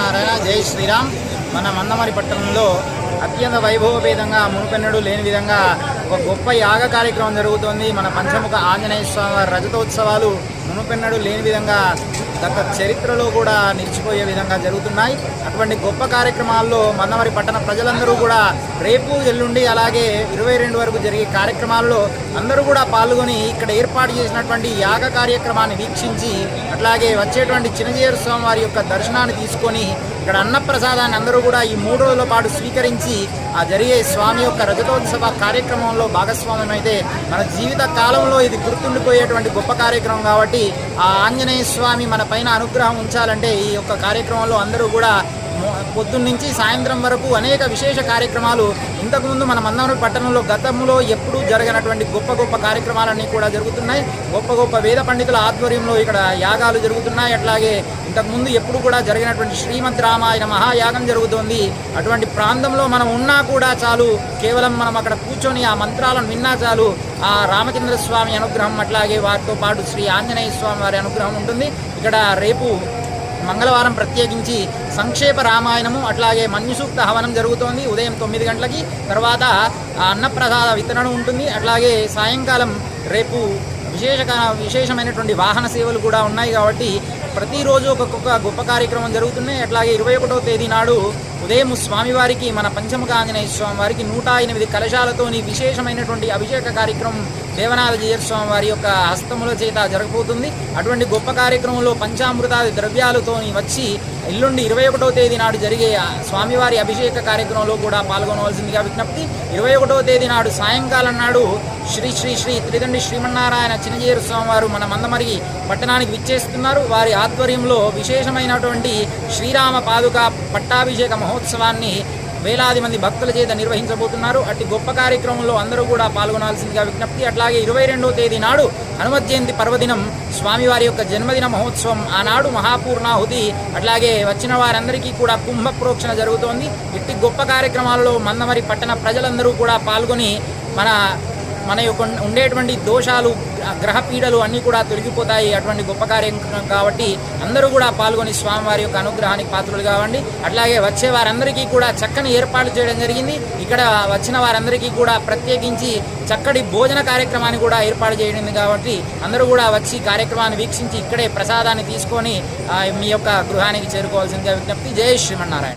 నారాయణ జై శ్రీరామ్. మన మందమరి పట్టణంలో అత్యంత వైభవపేతంగా మునుపెన్నడూ లేని విధంగా ఒక గొప్ప యాగ కార్యక్రమం జరుగుతోంది. మన పంచముఖ ఆంజనేయ స్వామి వారి రజతోత్సవాలు మునుపెన్నడూ లేని విధంగా గత చరిత్రలో కూడా నిలిచిపోయే విధంగా జరుగుతున్నాయి. అటువంటి గొప్ప కార్యక్రమాల్లో మందమరి పట్టణ ప్రజలందరూ కూడా రేపు ఎల్లుండి అలాగే 22 వరకు జరిగే కార్యక్రమాల్లో అందరూ కూడా పాల్గొని ఇక్కడ ఏర్పాటు చేసినటువంటి యాగ కార్యక్రమాన్ని వీక్షించి అట్లాగే వచ్చేటువంటి చిన్నజీయర్ స్వామి వారి యొక్క దర్శనాన్ని తీసుకొని ఇక్కడ అన్నప్రసాదాన్ని అందరూ కూడా ఈ 3 రోజుల పాటు స్వీకరించి ఆ జరిగే స్వామి యొక్క రజతోత్సవ కార్యక్రమంలో భాగస్వామ్యం అయితే మన జీవిత కాలంలో ఇది గుర్తుండిపోయేటువంటి గొప్ప కార్యక్రమం కాబట్టి ఆ ఆంజనేయ స్వామి మన పైన అనుగ్రహం ఉంచాలంటే ఈ యొక్క కార్యక్రమంలో అందరూ కూడా పొద్దున్నుంచి సాయంత్రం వరకు అనేక విశేష కార్యక్రమాలు ఇంతకుముందు మన మందమరి పట్టణంలో గతంలో ఎప్పుడూ జరగనటువంటి గొప్ప గొప్ప కార్యక్రమాలన్నీ కూడా జరుగుతున్నాయి. గొప్ప గొప్ప వేద పండితుల ఆధ్వర్యంలో ఇక్కడ యాగాలు జరుగుతున్నాయి. అట్లాగే ఇంతకుముందు ఎప్పుడు కూడా జరిగినటువంటి శ్రీమద్ రామాయణ మహాయాగం జరుగుతోంది. అటువంటి ప్రాంతంలో మనం ఉన్నా కూడా చాలు, కేవలం మనం అక్కడ కూర్చొని ఆ మంత్రాలను విన్నా చాలు ఆ రామచంద్ర స్వామి అనుగ్రహం అట్లాగే వారితో పాటు శ్రీ ఆంజనేయ స్వామి వారి అనుగ్రహం ఉంటుంది. ఇక్కడ రేపు మంగళవారం ప్రత్యేకించి సంక్షేప రామాయణము అట్లాగే మన్యుసూక్త హవనం జరుగుతోంది ఉదయం 9 గంటలకి. తర్వాత అన్నప్రసాద వితరణ ఉంటుంది. అట్లాగే సాయంకాలం రేపు విశేషమైనటువంటి వాహన సేవలు కూడా ఉన్నాయి కాబట్టి ప్రతిరోజు ఒక్కొక్క గొప్ప కార్యక్రమం జరుగుతున్నాయి. అట్లాగే 21వ తేదీ నాడు ఉదయం స్వామివారికి మన పంచముఖ ఆంజనేయ స్వామి వారికి 108 కలశాలతోని విశేషమైనటువంటి అభిషేక కార్యక్రమం దేవనాథ జీయర్ స్వామి వారి యొక్క హస్తముల చేత జరగబోతుంది. అటువంటి గొప్ప కార్యక్రమంలో పంచామృతాది ద్రవ్యాలతోని వచ్చి ఎల్లుండి 21వ తేదీ నాడు జరిగే స్వామివారి అభిషేక కార్యక్రమంలో కూడా పాల్గొనవలసిందిగా విజ్ఞప్తి. 21వ తేదీ నాడు సాయంకాలం నాడు శ్రీ శ్రీ శ్రీ త్రిదండి శ్రీమన్నారాయణ చిన్నజీయర్ స్వామి వారు మన మందమరి పట్టణానికి విచ్చేస్తున్నారు. వారి ఆధ్వర్యంలో విశేషమైనటువంటి శ్రీరామ పాదుక పట్టాభిషేక మహోత్సవాన్ని వేలాది మంది భక్తుల చేత నిర్వహించబోతున్నారు. అట్టి గొప్ప కార్యక్రమంలో అందరూ కూడా పాల్గొనాల్సిందిగా విజ్ఞప్తి. అట్లాగే 22వ తేదీ నాడు హనుమత్ జయంతి పర్వదినం స్వామివారి యొక్క జన్మదిన మహోత్సవం. ఆనాడు మహాపూర్ణాహుతి అట్లాగే వచ్చిన వారందరికీ కూడా కుంభ ప్రోక్షణ జరుగుతోంది. ఇట్టి గొప్ప కార్యక్రమాలలో మందమరి పట్టణ ప్రజలందరూ కూడా పాల్గొని మన యొక్క ఉండేటువంటి దోషాలు గ్రహ పీడలు అన్నీ కూడా తొలగిపోతాయి. అటువంటి గొప్ప కార్యక్రమం కాబట్టి అందరూ కూడా పాల్గొని స్వామివారి యొక్క అనుగ్రహానికి పాత్రలు కావండి. అట్లాగే వచ్చే వారందరికీ కూడా చక్కని ఏర్పాట్లు చేయడం జరిగింది. ఇక్కడ వచ్చిన వారందరికీ కూడా ప్రత్యేకించి చక్కటి భోజన కార్యక్రమాన్ని కూడా ఏర్పాటు చేయడం కాబట్టి అందరూ కూడా వచ్చి కార్యక్రమాన్ని వీక్షించి ఇక్కడే ప్రసాదాన్ని తీసుకొని మీ యొక్క గృహానికి చేరుకోవాల్సిందిగా విజ్ఞప్తి. జై శ్రీమన్నారాయణ.